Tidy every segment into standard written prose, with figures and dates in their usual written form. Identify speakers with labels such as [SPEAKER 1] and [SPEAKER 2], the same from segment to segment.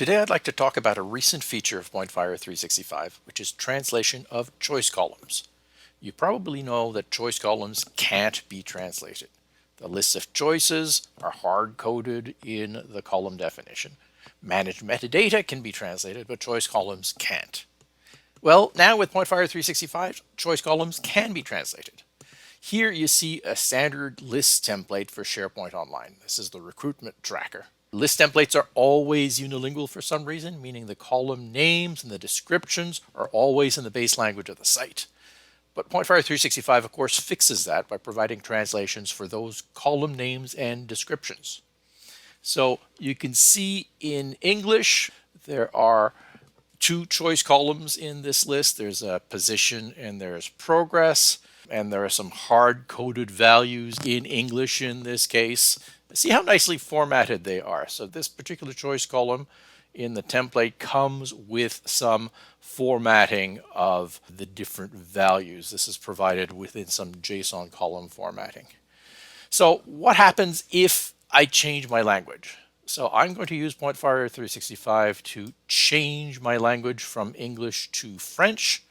[SPEAKER 1] Today I'd like to talk about a recent feature of PointFire 365, which is translation of choice columns. You probably know that choice columns can't be translated. The lists of choices are hard-coded in the column definition. Managed metadata can be translated, but choice columns can't. Well, now with PointFire 365, choice columns can be translated. Here you see a standard list template for SharePoint Online. This is the recruitment tracker. List templates are always unilingual for some reason, meaning the column names and the descriptions are always in the base language of the site. But PointFire 365, of course, fixes that by providing translations for those column names and descriptions. So you can see in English, there are two choice columns in this list. There's a position and there's progress, and there are some hard-coded values in English in this case. See how nicely formatted they are. So this particular choice column in the template comes with some formatting of the different values. This is provided within some JSON column formatting. So what happens if I change my language? So I'm going to use PointFire 365 to change my language from English to French.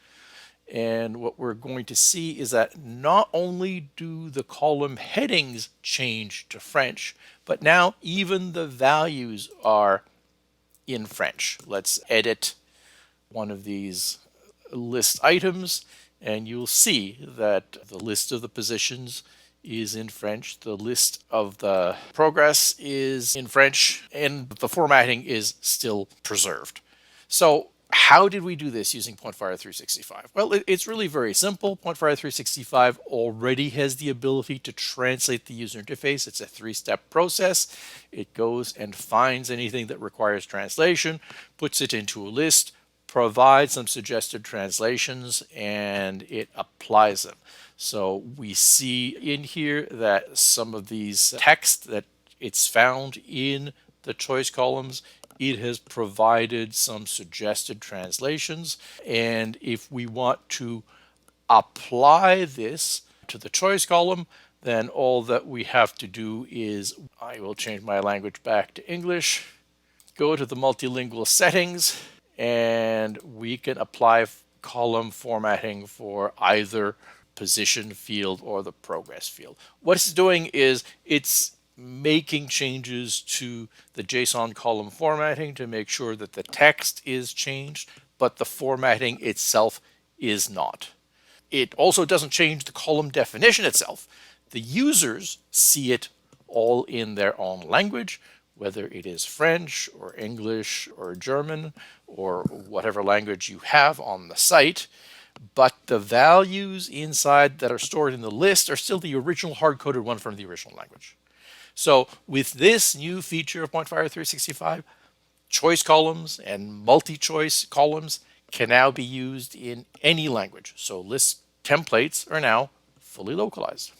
[SPEAKER 1] And what we're going to see is that not only do the column headings change to French, but now even the values are in French. Let's edit one of these list items, and you'll see that the list of the positions is in French, the list of the progress is in French, and the formatting is still preserved. So how did we do this using PointFire 365? Well, it's really very simple. PointFire 365 already has the ability to translate the user interface. It's a three-step process. It goes and finds anything that requires translation, puts it into a list, provides some suggested translations, and it applies them. So we see in here that some of these text that it's found in the choice columns, it has provided some suggested translations. And if we want to apply this to the choice column, then all that we have to do is, I will change my language back to English, go to the multilingual settings, and we can apply column formatting for either position field or the progress field. What it's doing is it's making changes to the JSON column formatting to make sure that the text is changed, but the formatting itself is not. It also doesn't change the column definition itself. The users see it all in their own language, whether it is French or English or German or whatever language you have on the site. But the values inside that are stored in the list are still the original hard-coded one from the original language. So with this new feature of PointFire 365, choice columns and multi-choice columns can now be used in any language. So list templates are now fully localized.